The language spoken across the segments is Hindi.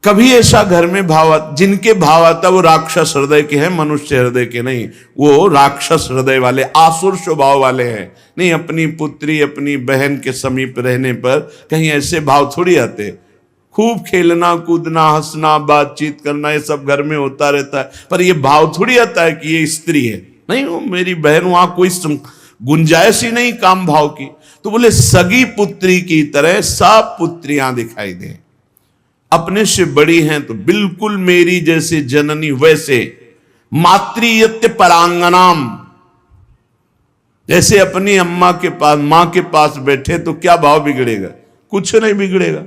कभी ऐसा घर में जिनके भाव आता वो राक्षस हृदय के हैं, मनुष्य हृदय के नहीं। वो राक्षस हृदय वाले, आसुर स्वभाव वाले हैं। नहीं, अपनी पुत्री अपनी बहन के समीप रहने पर कहीं ऐसे भाव थोड़ी आते। खूब खेलना कूदना हंसना बातचीत करना ये सब घर में होता रहता है, पर ये भाव थोड़ी आता है कि ये स्त्री है। नहीं, वो मेरी बहन, वहां कोई गुंजाइश ही नहीं काम भाव की। तो बोले सगी पुत्री की तरह सब पुत्रियां दिखाई दें, अपने से बड़ी हैं तो बिल्कुल मेरी जैसे जननी वैसे। मातृयत्य परांगनाम, जैसे अपनी अम्मा के पास मां के पास बैठे तो क्या भाव बिगड़ेगा? कुछ नहीं बिगड़ेगा।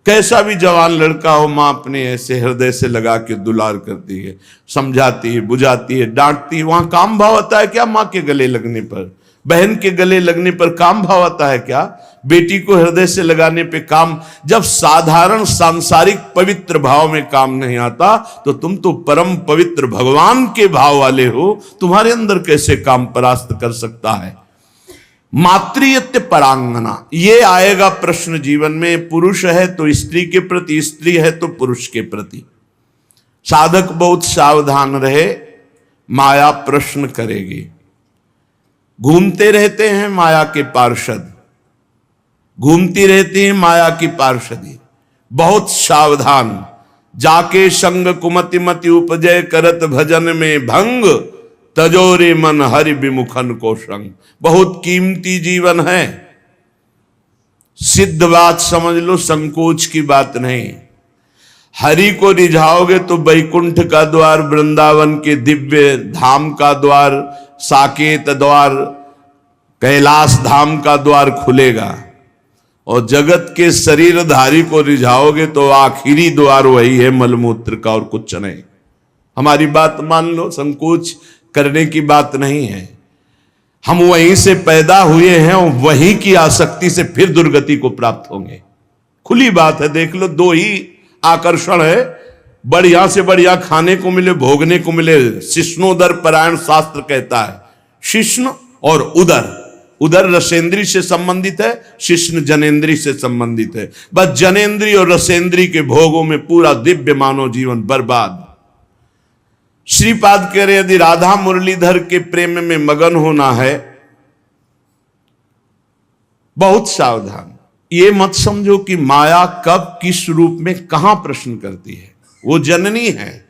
कैसा भी जवान लड़का हो, मां अपने ऐसे हृदय से लगा के दुलार करती है, समझाती है, बुझाती है, डांटती है। वहां काम भाव आता है क्या? मां के गले लगने पर, बहन के गले लगने पर काम भाव आता है क्या? बेटी को हृदय से लगाने पे काम। जब साधारण सांसारिक पवित्र भाव में काम नहीं आता तो तुम तो परम पवित्र भगवान के भाव वाले हो, तुम्हारे अंदर कैसे काम परास्त कर सकता है? मातृयत्य परांगना, ये आएगा प्रश्न जीवन में। पुरुष है तो स्त्री के प्रति, स्त्री है तो पुरुष के प्रति। साधक बहुत सावधान रहे, माया प्रश्न करेगी। घूमते रहते हैं माया के पार्षद, घूमती रहती है माया की पार्षदी। बहुत सावधान। जाके संग कुमति मति उपजय करत भजन में भंग, तजोरे मन हरि विमुखन को संग। बहुत कीमती जीवन है, सिद्ध बात समझ लो, संकोच की बात नहीं। हरि को रिझाओगे तो वैकुंठ का द्वार, वृंदावन के दिव्य धाम का द्वार, साकेत द्वार, कैलाश धाम का द्वार खुलेगा। और जगत के शरीरधारी को रिझाओगे तो आखिरी द्वार वही है, मलमूत्र का, और कुछ नहीं। हमारी बात मान लो, संकोच करने की बात नहीं है। हम वहीं से पैदा हुए हैं और वहीं की आसक्ति से फिर दुर्गति को प्राप्त होंगे। खुली बात है, देख लो, दो ही आकर्षण है। बढ़िया से बढ़िया खाने को मिले, भोगने को मिले। शिष्णोदर परायण शास्त्र कहता है, शिष्ण और उदर। उदर रसेंद्री से संबंधित है, शिष्ण जनेन्द्री से संबंधित है। बस जनेन्द्री और रसेंद्री के भोगों में पूरा दिव्य मानव जीवन बर्बाद। श्रीपाद कह रहे, यदि राधा मुरलीधर के प्रेम में मगन होना है, बहुत सावधान। ये मत समझो कि माया कब किस रूप में कहां प्रश्न करती है। वो जननी है,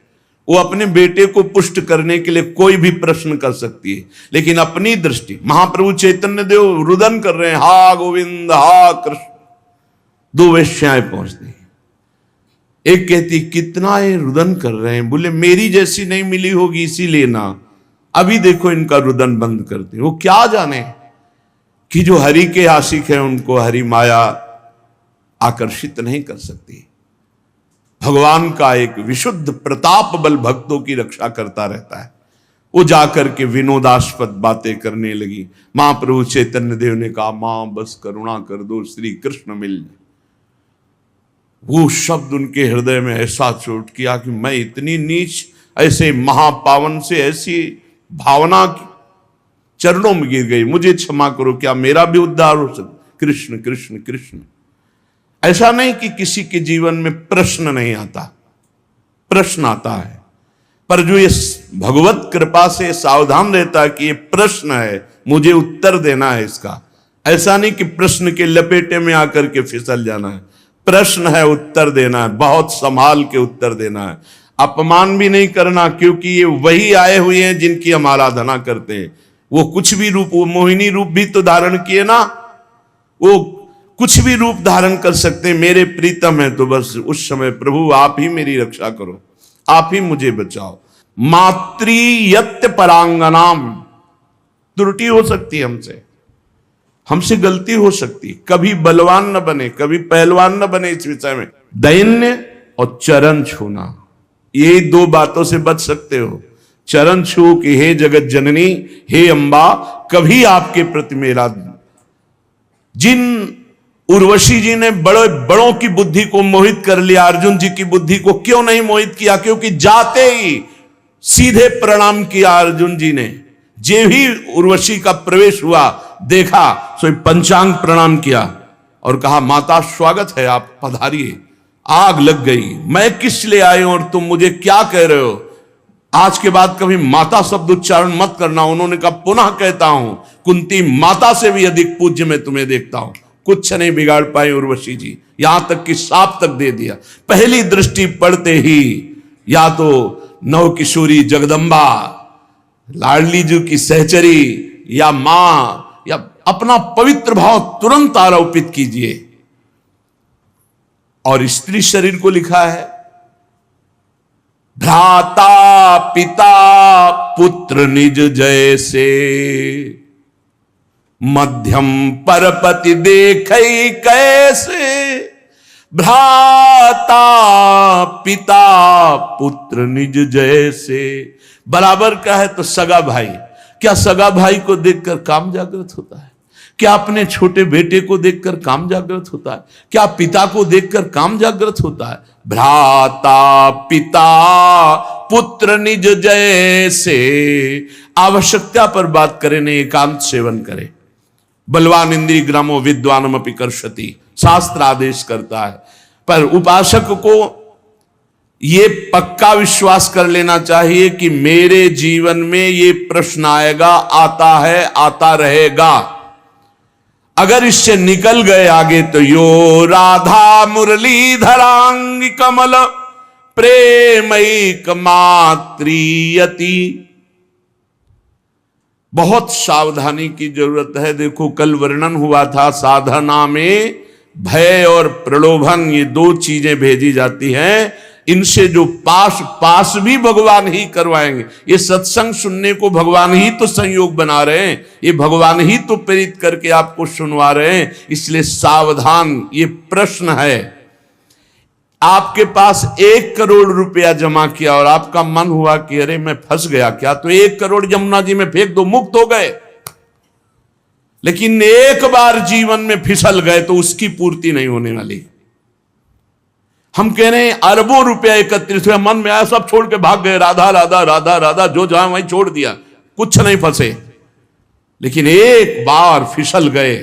वो अपने बेटे को पुष्ट करने के लिए कोई भी प्रश्न कर सकती है, लेकिन अपनी दृष्टि। महाप्रभु चैतन्य देव रुदन कर रहे हैं, हा गोविंद हा कृष्ण। दो वेश्याएं पहुंचती, एक कहती कितना ये रुदन कर रहे हैं, बोले मेरी जैसी नहीं मिली होगी इसीलिए ना। अभी देखो इनका रुदन बंद करते। वो क्या जाने कि जो हरि के आशिक हैं उनको हरि माया आकर्षित नहीं कर सकती। भगवान का एक विशुद्ध प्रताप बल भक्तों की रक्षा करता रहता है। वो जाकर के विनोदास्पद बातें करने लगी। महाप्रभु चैतन्य देव ने कहा, मां बस करुणा कर दो, श्री कृष्ण मिल जाए। वो शब्द उनके हृदय में ऐसा चोट किया कि मैं इतनी नीच, ऐसे महापावन से ऐसी भावना की चरणों में गिर गई। मुझे क्षमा करो, क्या मेरा भी उद्धार हो सकता? कृष्ण कृष्ण कृष्ण। ऐसा नहीं कि किसी के जीवन में प्रश्न नहीं आता, प्रश्न आता है, पर जो ये भगवत कृपा से सावधान रहता है कि ये प्रश्न है, मुझे उत्तर देना है इसका। ऐसा नहीं कि प्रश्न के लपेटे में आकर के फिसल जाना है। प्रश्न है, उत्तर देना है, बहुत संभाल के उत्तर देना है। अपमान भी नहीं करना, क्योंकि ये वही आए हुए हैं जिनकी हम आराधना करते हैं। वो कुछ भी रूप, वो मोहिनी रूप भी तो धारण किए ना, वो कुछ भी रूप धारण कर सकते हैं। मेरे प्रीतम है तो बस उस समय प्रभु आप ही मेरी रक्षा करो, आप ही मुझे बचाओ। मातृयत्य परांगनाम, त्रुटि हो सकती है हमसे गलती हो सकती। कभी बलवान न बने, कभी पहलवान न बने इस विषय में। दैन्य और चरण छूना, ये दो बातों से बच सकते हो। चरण छू कि हे जगत जननी, हे अंबा, कभी आपके प्रति मेरा। जिन उर्वशी जी ने बड़ों की बुद्धि को मोहित कर लिया, अर्जुन जी की बुद्धि को क्यों नहीं मोहित किया? क्योंकि जाते ही सीधे प्रणाम किया अर्जुन जी ने। जे भी उर्वशी का प्रवेश हुआ, देखा, सो पंचांग प्रणाम किया और कहा, माता स्वागत है, आप पधारिए, आग लग गई, मैं किस लिए आए और तुम मुझे क्या कह रहे हो? आज के बाद कभी माता शब्द उच्चारण मत करना। उन्होंने कहा पुनः कहता हूं, कुंती माता से भी अधिक पूज्य मैं तुम्हें देखता हूं। कुछ नहीं बिगाड़ पाई उर्वशी जी, यहां तक कि साप तक दे दिया। पहली दृष्टि पड़ते ही या तो नव किशोरी जगदम्बा, लाडली जी की सहचरी, या मां, या अपना पवित्र भाव तुरंत आरोपित कीजिए। और स्त्री शरीर को लिखा है, भ्राता पिता पुत्र निज जैसे, मध्यम परपति देखै कैसे। भ्राता पिता पुत्र निज जैसे, बराबर का है तो सगा भाई। क्या सगा भाई को देखकर काम जागृत होता है? क्या अपने छोटे बेटे को देखकर काम जागृत होता है? क्या पिता को देखकर काम जागृत होता है? भ्राता पिता पुत्र निज जैसे। आवश्यकता पर बात करें, नहीं एकांत सेवन करें। बलवान इंद्रिय ग्रामो विद्वानम अपि कर्षति, शास्त्र आदेश करता है। पर उपासक को यह पक्का विश्वास कर लेना चाहिए कि मेरे जीवन में यह प्रश्न आएगा, आता है, आता रहेगा। अगर इससे निकल गए आगे तो यो राधा मुरलीधरांग कमल प्रेमैक मात्रियति। बहुत सावधानी की जरूरत है। देखो कल वर्णन हुआ था, साधना में भय और प्रलोभन, ये दो चीजें भेजी जाती हैं। इनसे जो पास भी भगवान ही करवाएंगे। ये सत्संग सुनने को भगवान ही तो संयोग बना रहे हैं, ये भगवान ही तो प्रेरित करके आपको सुनवा रहे हैं। इसलिए सावधान। ये प्रश्न है, आपके पास 1 करोड़ रुपया जमा किया और आपका मन हुआ कि अरे मैं फंस गया क्या, तो 1 करोड़ यमुना जी में फेंक दो, मुक्त हो गए। लेकिन एक बार जीवन में फिसल गए तो उसकी पूर्ति नहीं होने वाली। हम कह रहे हैं अरबों रुपया एकत्रित हुआ, मन में आया सब छोड़ के भाग गए, राधा राधा राधा राधा, जो जहां वहीं छोड़ दिया, कुछ नहीं फंसे। लेकिन एक बार फिसल गए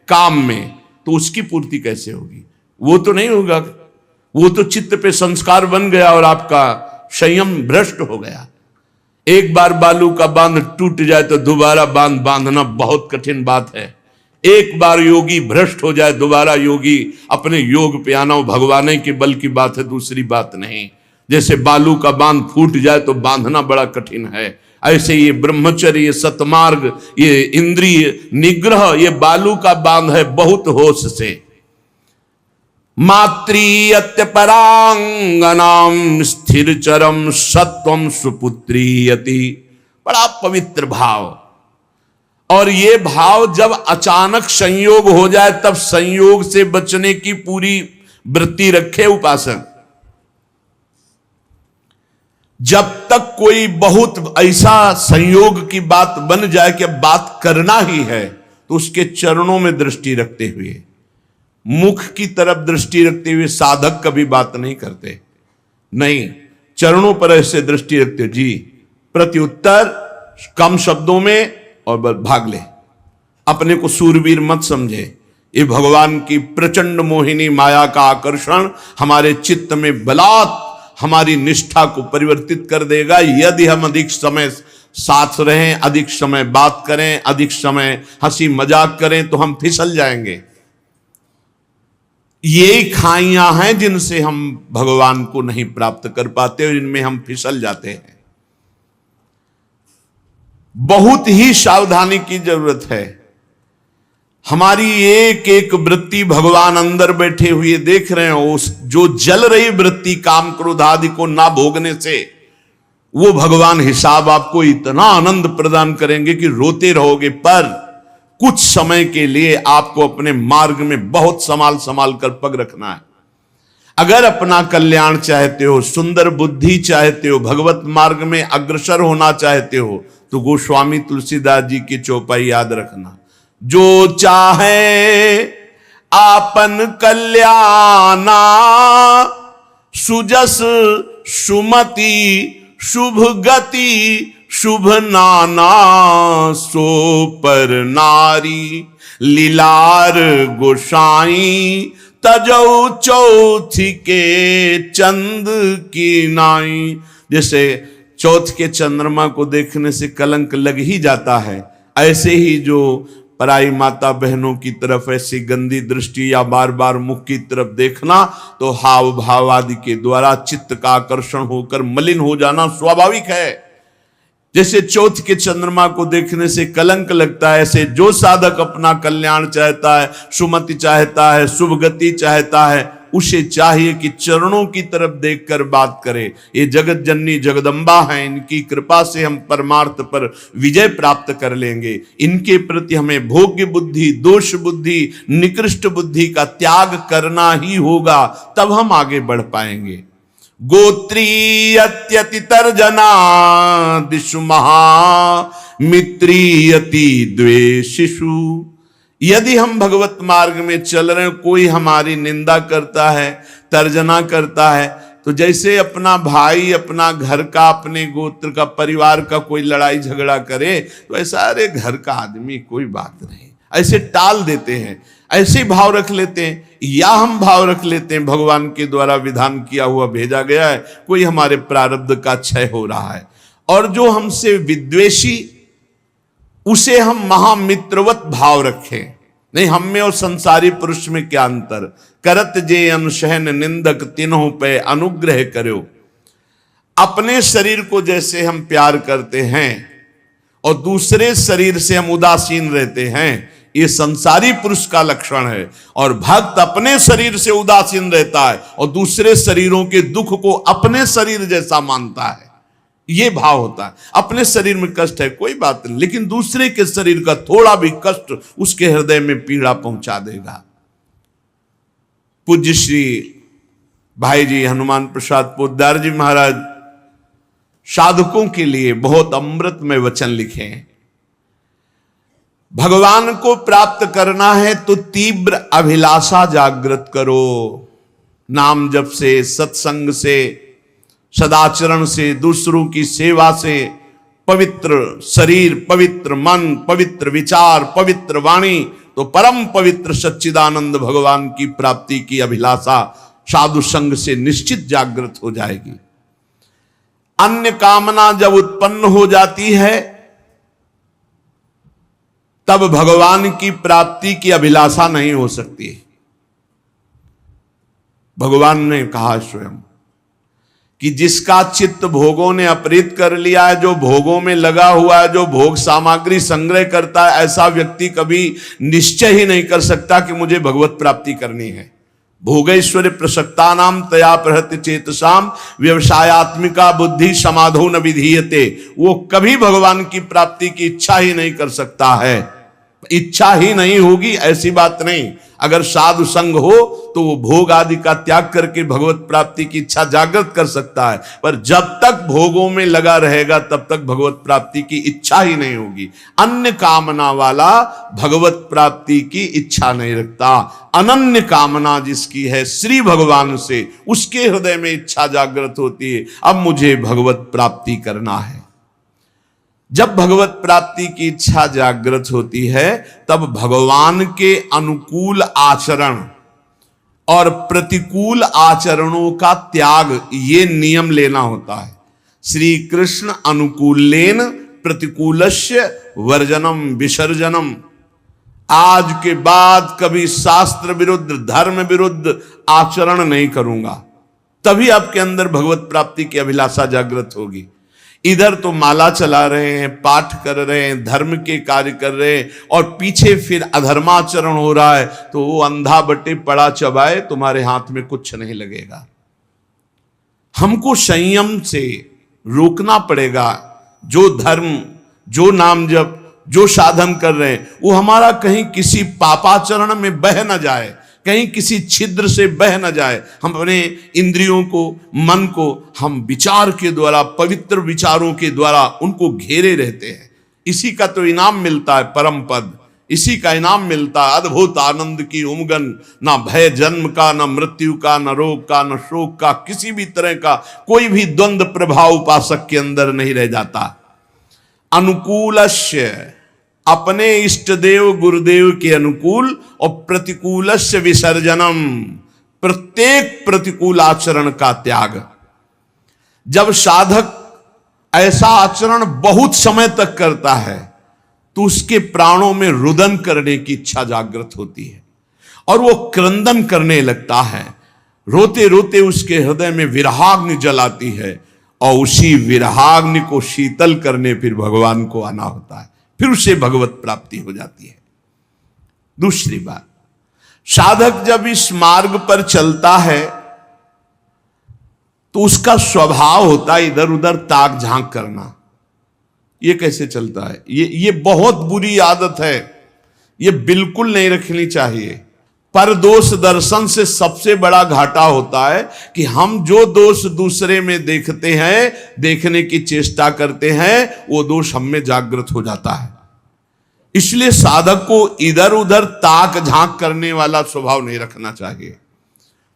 काम में तो उसकी पूर्ति कैसे होगी? वो तो नहीं होगा। वो तो चित्त पे संस्कार बन गया और आपका संयम भ्रष्ट हो गया। एक बार बालू का बांध टूट जाए तो दोबारा बांध बांधना बहुत कठिन बात है। एक बार योगी भ्रष्ट हो जाए, दोबारा योगी अपने योग पे आना भगवान के बल की बात है, दूसरी बात नहीं। जैसे बालू का बांध फूट जाए तो बांधना बड़ा कठिन है, ऐसे ये ब्रह्मचर्य, ये सतमार्ग, ये इंद्रिय निग्रह, ये बालू का बांध है, बहुत होश से। मातृयत्य परांगनाम स्थिर चरम सत्वम सुपुत्रीयति। बड़ा पवित्र भाव। और ये भाव जब अचानक संयोग हो जाए तब संयोग से बचने की पूरी वृत्ति रखे उपासक। जब तक कोई बहुत ऐसा संयोग की बात बन जाए कि बात करना ही है, तो उसके चरणों में दृष्टि रखते हुए, मुख की तरफ दृष्टि रखते हुए साधक कभी बात नहीं करते। नहीं, चरणों पर ऐसे दृष्टि रखते, जी प्रत्युत्तर कम शब्दों में और भाग ले। अपने को सूरवीर मत समझे। ये भगवान की प्रचंड मोहिनी माया का आकर्षण हमारे चित्त में बलात् हमारी निष्ठा को परिवर्तित कर देगा। यदि हम अधिक समय साथ रहें, अधिक समय बात करें, अधिक समय हंसी मजाक करें, तो हम फिसल जाएंगे। ये खाइयां हैं जिनसे हम भगवान को नहीं प्राप्त कर पाते और इनमें हम फिसल जाते हैं। बहुत ही सावधानी की जरूरत है। हमारी एक एक वृत्ति भगवान अंदर बैठे हुए देख रहे हो। उस जो जल रही वृत्ति काम क्रोध आदि को ना भोगने से, वो भगवान हिसाब आपको इतना आनंद प्रदान करेंगे कि रोते रहोगे। पर कुछ समय के लिए आपको अपने मार्ग में बहुत संभाल संभाल कर पग रखना है। अगर अपना कल्याण चाहते हो, सुंदर बुद्धि चाहते हो, भगवत मार्ग में अग्रसर होना चाहते हो, तो गोस्वामी तुलसीदास जी की चौपाई याद रखना। जो चाहे आपन कल्याणा, सुजस सुमति शुभ गति शुभ नाना, सो पर नारी लीलार गोसाई तजौ चौथी के चंद की नाई। जैसे चौथ के चंद्रमा को देखने से कलंक लग ही जाता है, ऐसे ही जो पराई माता बहनों की तरफ ऐसी गंदी दृष्टि या बार बार मुख की तरफ देखना, तो हाव भाव आदि के द्वारा चित्त का आकर्षण होकर मलिन हो जाना स्वाभाविक है। जैसे चौथ के चंद्रमा को देखने से कलंक लगता है, ऐसे जो साधक अपना कल्याण चाहता है, सुमति चाहता है, शुभ गति चाहता है, उसे चाहिए कि चरणों की तरफ देखकर बात करे। ये जगत जननी जगदम्बा है, इनकी कृपा से हम परमार्थ पर विजय प्राप्त कर लेंगे। इनके प्रति हमें भोग्य बुद्धि, दोष बुद्धि, निकृष्ट बुद्धि का त्याग करना ही होगा, तब हम आगे बढ़ पाएंगे। गोत्रीयत्यति तर्जना दिशु महा मित्रीयति द्वेषिषु। यदि हम भगवत मार्ग में चल रहे हैं, कोई हमारी निंदा करता है, तर्जना करता है, तो जैसे अपना भाई, अपना घर का, अपने गोत्र का, परिवार का कोई लड़ाई झगड़ा करे तो ऐसा अरे घर का आदमी कोई बात नहीं, ऐसे टाल देते हैं, ऐसे भाव रख लेते हैं। या हम भाव रख लेते हैं भगवान के द्वारा विधान किया हुआ भेजा गया है, कोई हमारे प्रारब्ध का क्षय हो रहा है, और जो हमसे विद्वेषी उसे हम महामित्रवत भाव रखें। नहीं, हम में और संसारी पुरुष में क्या अंतर। करत जे अनुशहन निंदक तीनों पे अनुग्रह करो। अपने शरीर को जैसे हम प्यार करते हैं और दूसरे शरीर से हम उदासीन रहते हैं, ये संसारी पुरुष का लक्षण है। और भक्त अपने शरीर से उदासीन रहता है और दूसरे शरीरों के दुख को अपने शरीर जैसा मानता है, ये भाव होता है। अपने शरीर में कष्ट है कोई बात नहीं, लेकिन दूसरे के शरीर का थोड़ा भी कष्ट उसके हृदय में पीड़ा पहुंचा देगा। पूज्य श्री भाई जी हनुमान प्रसाद पोद्दार जी महाराज साधकों के लिए बहुत अमृतमय वचन लिखे हैं। भगवान को प्राप्त करना है तो तीव्र अभिलाषा जागृत करो। नाम जप से, सत्संग से, सदाचरण से, दूसरों की सेवा से, पवित्र शरीर, पवित्र मन, पवित्र विचार, पवित्र वाणी, तो परम पवित्र सच्चिदानंद भगवान की प्राप्ति की अभिलाषा साधु संग से निश्चित जागृत हो जाएगी। अन्य कामना जब उत्पन्न हो जाती है तब भगवान की प्राप्ति की अभिलाषा नहीं हो सकती। भगवान ने कहा स्वयं कि जिसका चित्त भोगों ने अपहृत कर लिया है, जो भोगों में लगा हुआ है, जो भोग सामग्री संग्रह करता है, ऐसा व्यक्ति कभी निश्चय ही नहीं कर सकता कि मुझे भगवत प्राप्ति करनी है। भोगैश्वर्य प्रसक्ता नाम तया प्रहृत्य चेतसाम व्यवसायत्मिका बुद्धि समाधो न विधीयते। वो कभी भगवान की प्राप्ति की इच्छा ही नहीं कर सकता है। इच्छा ही नहीं होगी ऐसी बात नहीं। अगर साधु संग हो तो वो भोग आदि का त्याग करके भगवत प्राप्ति की इच्छा जागृत कर सकता है, पर जब तक भोगों में लगा रहेगा तब तक भगवत प्राप्ति की इच्छा ही नहीं होगी। अन्य कामना वाला भगवत प्राप्ति की इच्छा नहीं रखता। अनन्य कामना जिसकी है श्री भगवान से, उसके हृदय में इच्छा जागृत होती है, अब मुझे भगवत प्राप्ति करना है। जब भगवत प्राप्ति की इच्छा जागृत होती है तब भगवान के अनुकूल आचरण और प्रतिकूल आचरणों का त्याग, ये नियम लेना होता है। श्री कृष्ण अनुकूलेन प्रतिकूलस्य वर्जनम विसर्जनम। आज के बाद कभी शास्त्र विरुद्ध, धर्म विरुद्ध आचरण नहीं करूंगा, तभी आपके अंदर भगवत प्राप्ति की अभिलाषा जागृत होगी। इधर तो माला चला रहे हैं, पाठ कर रहे हैं, धर्म के कार्य कर रहे हैं, और पीछे फिर अधर्माचरण हो रहा है, तो वो अंधा बटे पड़ा चबाए, तुम्हारे हाथ में कुछ नहीं लगेगा। हमको संयम से रोकना पड़ेगा। जो धर्म, जो नाम जप, जो साधन कर रहे हैं, वो हमारा कहीं किसी पापाचरण में बह न जाए, कहीं किसी छिद्र से बह न जाए। हम अपने इंद्रियों को, मन को हम विचार के द्वारा, पवित्र विचारों के द्वारा उनको घेरे रहते हैं। इसी का तो इनाम मिलता है परम पद, इसी का इनाम मिलता है अद्भुत आनंद की उमगन। ना भय जन्म का, ना मृत्यु का, ना रोग का, ना शोक का, किसी भी तरह का कोई भी द्वंद्व प्रभाव उपासक के अंदर नहीं रह जाता। अनुकूलस्य अपने इष्ट देव गुरुदेव के अनुकूल और प्रतिकूलस्य विसर्जनम, प्रत्येक प्रतिकूल आचरण का त्याग। जब साधक ऐसा आचरण बहुत समय तक करता है तो उसके प्राणों में रुदन करने की इच्छा जागृत होती है और वो क्रंदन करने लगता है। रोते रोते उसके हृदय में विरहाग्नि जलाती है और उसी विरहाग्नि को शीतल करने फिर भगवान को आना होता है, फिर उसे भगवत प्राप्ति हो जाती है। दूसरी बात, साधक जब इस मार्ग पर चलता है तो उसका स्वभाव होता है इधर उधर ताक झांक करना। ये कैसे चलता है? ये बहुत बुरी आदत है, ये बिल्कुल नहीं रखनी चाहिए। पर दोष दर्शन से सबसे बड़ा घाटा होता है कि हम जो दोष दूसरे में देखते हैं, देखने की चेष्टा करते हैं, वो दोष हम में जागृत हो जाता है। इसलिए साधक को इधर उधर ताक झांक करने वाला स्वभाव नहीं रखना चाहिए।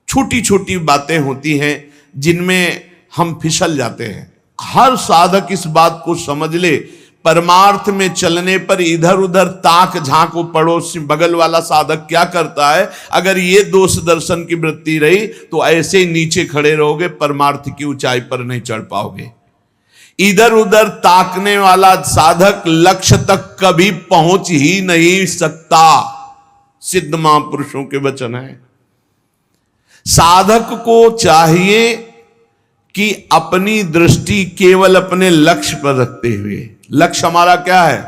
छोटी छोटी बातें होती हैं जिनमें हम फिसल जाते हैं। हर साधक इस बात को समझ ले, परमार्थ में चलने पर इधर उधर ताक झांक, वो पड़ोस बगल वाला साधक क्या करता है, अगर ये दोष दर्शन की वृत्ति रही तो ऐसे ही नीचे खड़े रहोगे, परमार्थ की ऊंचाई पर नहीं चढ़ पाओगे। इधर उधर ताकने वाला साधक लक्ष्य तक कभी पहुंच ही नहीं सकता, सिद्ध महापुरुषों के वचन है। साधक को चाहिए कि अपनी दृष्टि केवल अपने लक्ष्य पर रखते हुए, लक्ष्य हमारा क्या है?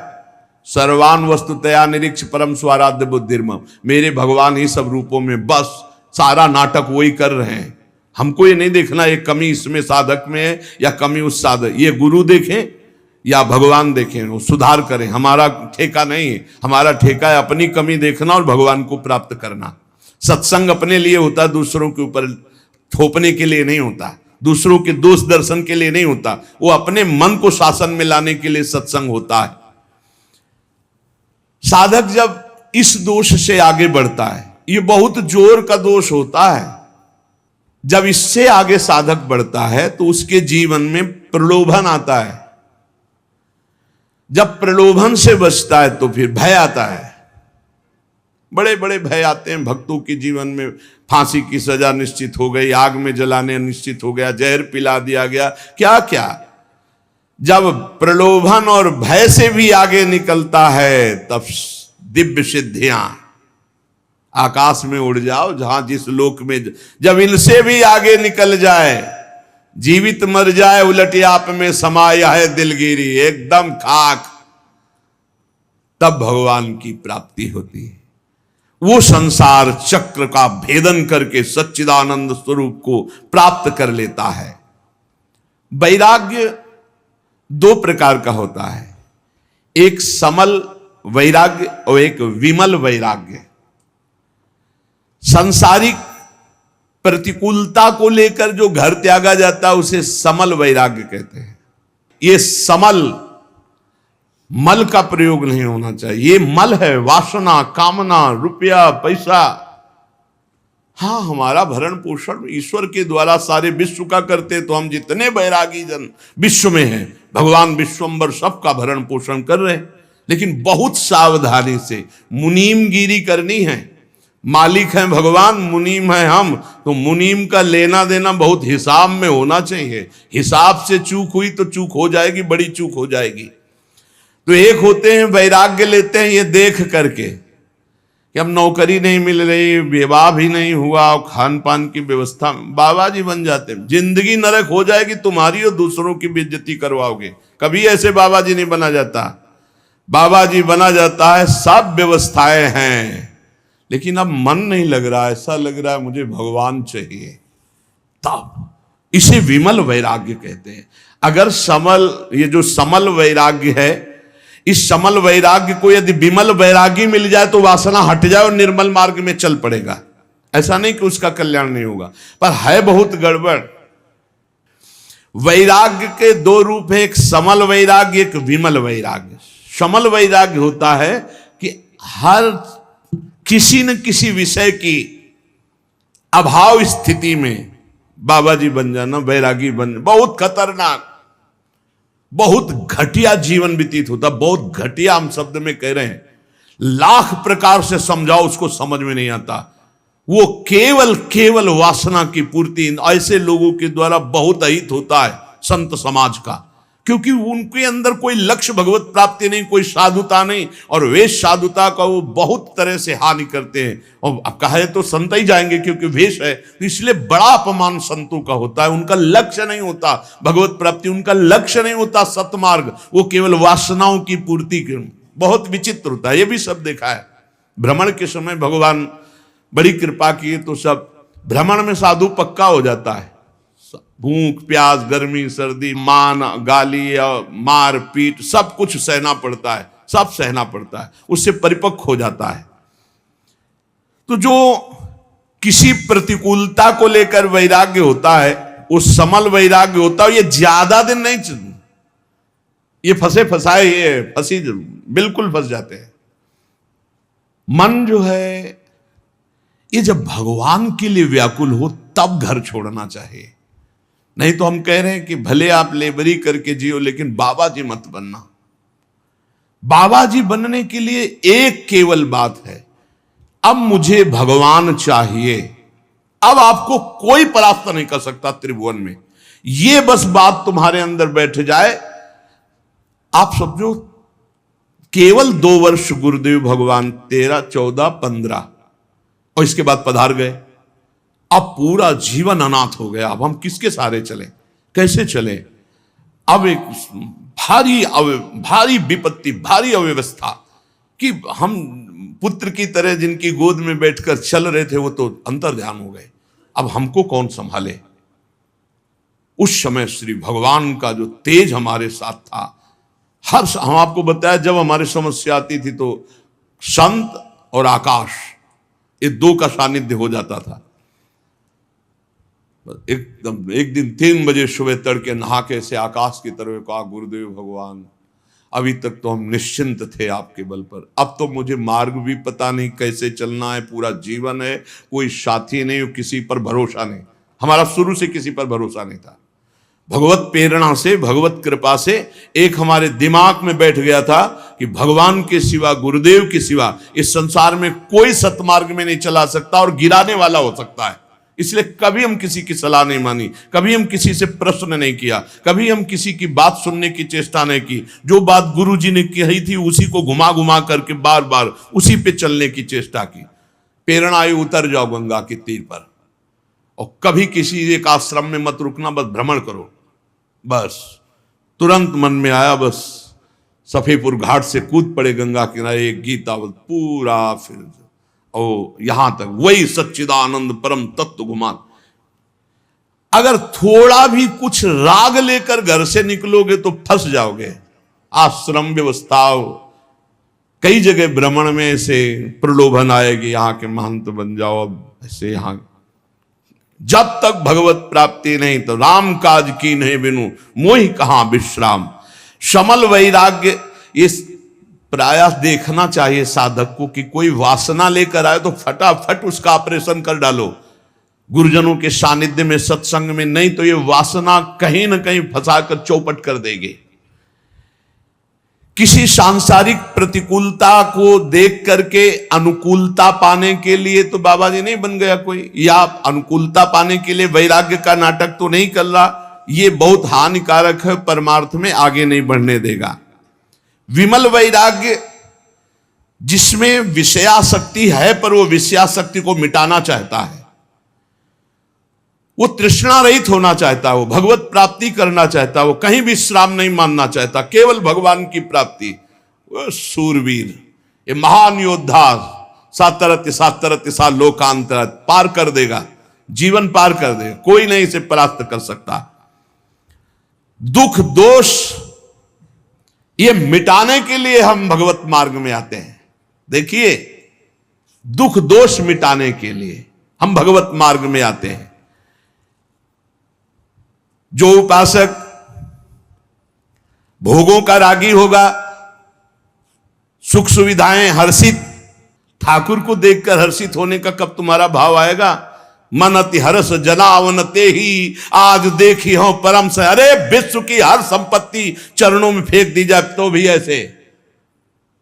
सर्वान वस्तुतया निरीक्ष परम स्वाराध्य बुद्धिर्मम, मेरे भगवान ही सब रूपों में, बस सारा नाटक वही कर रहे हैं। हमको ये नहीं देखना ये कमी इसमें साधक में है या कमी उस साधक, ये गुरु देखें या भगवान देखें, वो सुधार करें, हमारा ठेका नहीं है। हमारा ठेका है अपनी कमी देखना और भगवान को प्राप्त करना। सत्संग अपने लिए होता, दूसरों के ऊपर थोपने के लिए नहीं होता, दूसरों के दोष दर्शन के लिए नहीं होता, वो अपने मन को शासन में लाने के लिए सत्संग होता है। साधक जब इस दोष से आगे बढ़ता है, ये बहुत जोर का दोष होता है, जब इससे आगे साधक बढ़ता है तो उसके जीवन में प्रलोभन आता है। जब प्रलोभन से बचता है तो फिर भय आता है। बड़े बड़े भय आते हैं भक्तों के जीवन में। फांसी की सजा निश्चित हो गई, आग में जलाने निश्चित हो गया, जहर पिला दिया गया, क्या क्या। जब प्रलोभन और भय से भी आगे निकलता है तब दिव्य सिद्धियां, आकाश में उड़ जाओ जहां जिस लोक में, जब इनसे भी आगे निकल जाए, जीवित मर जाए उलट आप में समाया है दिलगिरी, एकदम खाक, तब भगवान की प्राप्ति होती है। वो संसार चक्र का भेदन करके सच्चिदानंद स्वरूप को प्राप्त कर लेता है। वैराग्य दो प्रकार का होता है, एक समल वैराग्य और एक विमल वैराग्य। सांसारिक प्रतिकूलता को लेकर जो घर त्यागा जाता है उसे समल वैराग्य कहते हैं। ये समल, मल का प्रयोग नहीं होना चाहिए। ये मल है वासना, कामना, रुपया, पैसा। हाँ, हमारा भरण पोषण ईश्वर के द्वारा सारे विश्व का करते, तो हम जितने बैरागी जन विश्व में हैं, भगवान विश्वंबर सबका भरण पोषण कर रहे हैं। लेकिन बहुत सावधानी से मुनीमगिरी करनी है। मालिक हैं भगवान, मुनीम है हम, तो मुनीम का लेना देना बहुत हिसाब में होना चाहिए। हिसाब से चूक हुई तो चूक हो जाएगी, बड़ी चूक हो जाएगी। तो एक होते हैं वैराग्य लेते हैं ये देख करके कि अब नौकरी नहीं मिल रही, विवाह भी नहीं हुआ, खान पान की व्यवस्था, बाबा जी बन जाते हैं। जिंदगी नरक हो जाएगी तुम्हारी और दूसरों की बेइज्जती करवाओगे। कभी ऐसे बाबा जी नहीं बना जाता। बाबा जी बना जाता है, सब व्यवस्थाएं हैं, लेकिन अब मन नहीं लग रहा, ऐसा लग रहा है मुझे भगवान चाहिए। तब इसे विमल वैराग्य कहते हैं। अगर समल, ये जो समल वैराग्य है, इस समल वैराग्य को यदि विमल वैरागी मिल जाए तो वासना हट जाए और निर्मल मार्ग में चल पड़ेगा। ऐसा नहीं कि उसका कल्याण नहीं होगा, पर है बहुत गड़बड़। वैराग्य के दो रूप है, एक समल वैराग्य, एक विमल वैराग्य। समल वैराग्य होता है कि हर किसी न किसी विषय की अभाव स्थिति में बाबा जी बन जाना, वैरागी बन, बहुत खतरनाक। बहुत घटिया जीवन व्यतीत होता, बहुत घटिया हम शब्द में कह रहे हैं, लाख प्रकार से समझाओ उसको समझ में नहीं आता। वो केवल केवल वासना की पूर्ति ऐसे लोगों के द्वारा बहुत अहित होता है संत समाज का, क्योंकि उनके अंदर कोई लक्ष्य भगवत प्राप्ति नहीं, कोई साधुता नहीं, और वेश साधुता का वो बहुत तरह से हानि करते हैं। और कहे तो संत ही जाएंगे क्योंकि वेश है, तो इसलिए बड़ा अपमान संतों का होता है। उनका लक्ष्य नहीं होता भगवत प्राप्ति, उनका लक्ष्य नहीं होता सतमार्ग, वो केवल वासनाओं की पूर्ति के। बहुत विचित्र होता है, ये भी सब देखा है। भ्रमण के समय भगवान बड़ी कृपा की तो सब भ्रमण में साधु पक्का हो जाता है। भूख प्यास गर्मी सर्दी मान गाली मार पीट सब कुछ सहना पड़ता है, सब सहना पड़ता है, उससे परिपक्व हो जाता है। तो जो किसी प्रतिकूलता को लेकर वैराग्य होता है, वो समल वैराग्य होता है। ये ज्यादा दिन नहीं, ये फंसे फंसाए, ये फंसी बिल्कुल फंस जाते हैं। मन जो है ये जब भगवान के लिए व्याकुल हो तब घर छोड़ना चाहिए। नहीं तो हम कह रहे हैं कि भले आप लेबरी करके जियो लेकिन बाबा जी मत बनना। बाबा जी बनने के लिए एक केवल बात है, अब मुझे भगवान चाहिए, अब आपको कोई परास्त नहीं कर सकता त्रिभुवन में। ये बस बात तुम्हारे अंदर बैठ जाए, आप समझो केवल 2 वर्ष गुरुदेव भगवान 13, 14, 15 और इसके बाद पधार गए। अब पूरा जीवन अनाथ हो गया। अब हम किसके सहारे चले, कैसे चले? अब एक भारी विपत्ति, भारी अव्यवस्था कि हम पुत्र की तरह जिनकी गोद में बैठकर चल रहे थे वो तो अंतर्ध्यान हो गए। अब हमको कौन संभाले? उस समय श्री भगवान का जो तेज हमारे साथ था, हम आपको बताया जब हमारी समस्या आती थी तो संत और आकाश ये 2 का सानिध्य हो जाता था। एकदम एक दिन 3 बजे सुबह तड़के नहा के से आकाश की तरफ कहा, गुरुदेव भगवान अभी तक तो हम निश्चिंत थे आपके बल पर, अब तो मुझे मार्ग भी पता नहीं कैसे चलना है, पूरा जीवन है, कोई साथी नहीं, किसी पर भरोसा नहीं। हमारा शुरू से किसी पर भरोसा नहीं था। भगवत प्रेरणा से, भगवत कृपा से एक हमारे दिमाग में बैठ गया था कि भगवान के सिवा, गुरुदेव के सिवा इस संसार में कोई सतमार्ग में नहीं चला सकता और गिराने वाला हो सकता है। इसलिए कभी हम किसी की सलाह नहीं मानी, कभी हम किसी से प्रश्न नहीं किया, कभी हम किसी की बात सुनने की चेष्टा नहीं की। जो बात गुरु जी ने कही थी उसी को घुमा घुमा करके बार बार उसी पे चलने की चेष्टा की। प्रेरणा आई, उतर जाओ गंगा के तीर पर और कभी किसी एक आश्रम में मत रुकना, बस भ्रमण करो। बस तुरंत मन में आया, बस सफेपुर घाट से कूद पड़े गंगा किनारे, एक गीता पूरा फिर ओ यहां तक वही सच्चिदानंद परम तत्व घुमा। अगर थोड़ा भी कुछ राग लेकर घर से निकलोगे तो फंस जाओगे। आश्रम व्यवस्था कई जगह भ्रमण में ऐसे प्रलोभन आएगी, यहां के महंत बन जाओ, अब ऐसे यहां। जब तक भगवत प्राप्ति नहीं तो राम काज की नहीं बिनु मोहि कहां विश्राम। समल वैराग्य इस प्रयास देखना चाहिए साधक को कि कोई वासना लेकर आए तो फटाफट उसका ऑपरेशन कर डालो गुरुजनों के सानिध्य में, सत्संग में, नहीं तो ये वासना कहीं ना कहीं फंसाकर चौपट कर देगी। किसी सांसारिक प्रतिकूलता को देख करके अनुकूलता पाने के लिए तो बाबा जी नहीं बन गया कोई, या अनुकूलता पाने के लिए वैराग्य का नाटक तो नहीं कर रहा। ये बहुत हानिकारक है, परमार्थ में आगे नहीं बढ़ने देगा। विमल वैराग्य जिसमें विषयासक्ति है पर वो विषयासक्ति को मिटाना चाहता है, वो तृष्णा रहित होना चाहता है, वो भगवत प्राप्ति करना चाहता है, वो कहीं विश्राम नहीं मानना चाहता, केवल भगवान की प्राप्ति। वो सूरवीर, ये महान योद्धा सातरत सा लोकांतरत पार कर देगा, जीवन पार कर देगा, कोई नहीं इसे परास्त कर सकता। दुख दोष ये मिटाने के लिए हम भगवत मार्ग में आते हैं। देखिए, दुख दोष मिटाने के लिए हम भगवत मार्ग में आते हैं। जो उपासक भोगों का रागी होगा, सुख सुविधाएं हर्षित, ठाकुर को देखकर हर्षित होने का कब तुम्हारा भाव आएगा? मन अति हर्ष जनावन ते ही आज देखी हो परम से। अरे विश्व की हर संपत्ति चरणों में फेंक दी जाए तो भी ऐसे,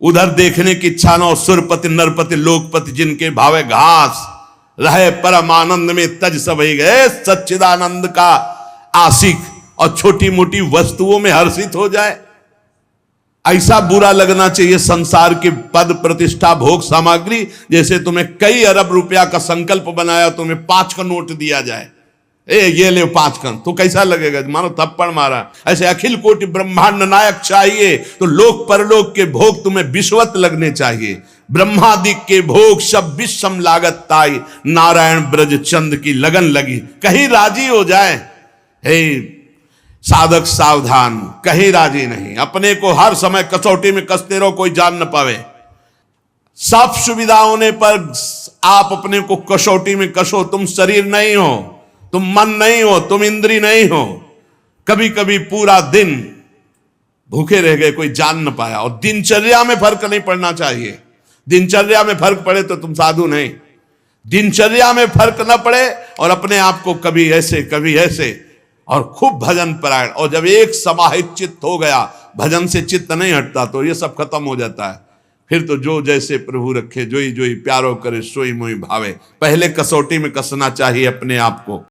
उधर देखने की इच्छा न हो। सुरपति नरपति लोकपति जिनके भावे घास, रहे परम आनंद में तज सब ही गए। सच्चिदानंद का आशिक और छोटी मोटी वस्तुओं में हर्षित हो जाए, ऐसा बुरा लगना चाहिए संसार के पद प्रतिष्ठा भोग सामग्री। जैसे तुम्हें कई अरब रुपया का संकल्प बनाया, तुम्हें 5 का नोट दिया जाए, ये ले 5 का, तो कैसा लगेगा? मानो थप्पड़ मारा। ऐसे अखिल कोटि ब्रह्मांड नायक चाहिए तो लोक परलोक के भोग तुम्हें विश्वत लगने चाहिए। ब्रह्मादि के भोग सब विषम लागत ताई, नारायण ब्रज चंद की लगन लगी। कहीं राजी हो जाए, हे साधक सावधान, कहीं राजी नहीं। अपने को हर समय कसौटी में कसते रहो, कोई जान न पावे। सब सुविधा होने पर आप अपने को कसौटी में कसो। तुम शरीर नहीं हो, तुम मन नहीं हो, तुम इंद्री नहीं हो। कभी कभी पूरा दिन भूखे रह गए, कोई जान न पाया। और दिनचर्या में फर्क नहीं पड़ना चाहिए। दिनचर्या में फर्क पड़े तो तुम साधु नहीं। दिनचर्या में फर्क न पड़े और अपने आप को कभी ऐसे कभी ऐसे, और खूब भजन परायण। और जब एक समाहित चित्त हो गया, भजन से चित्त नहीं हटता, तो ये सब खत्म हो जाता है। फिर तो जो जैसे प्रभु रखे, जोई जोई प्यारो करे सोई मोई भावे। पहले कसौटी में कसना चाहिए अपने आप को।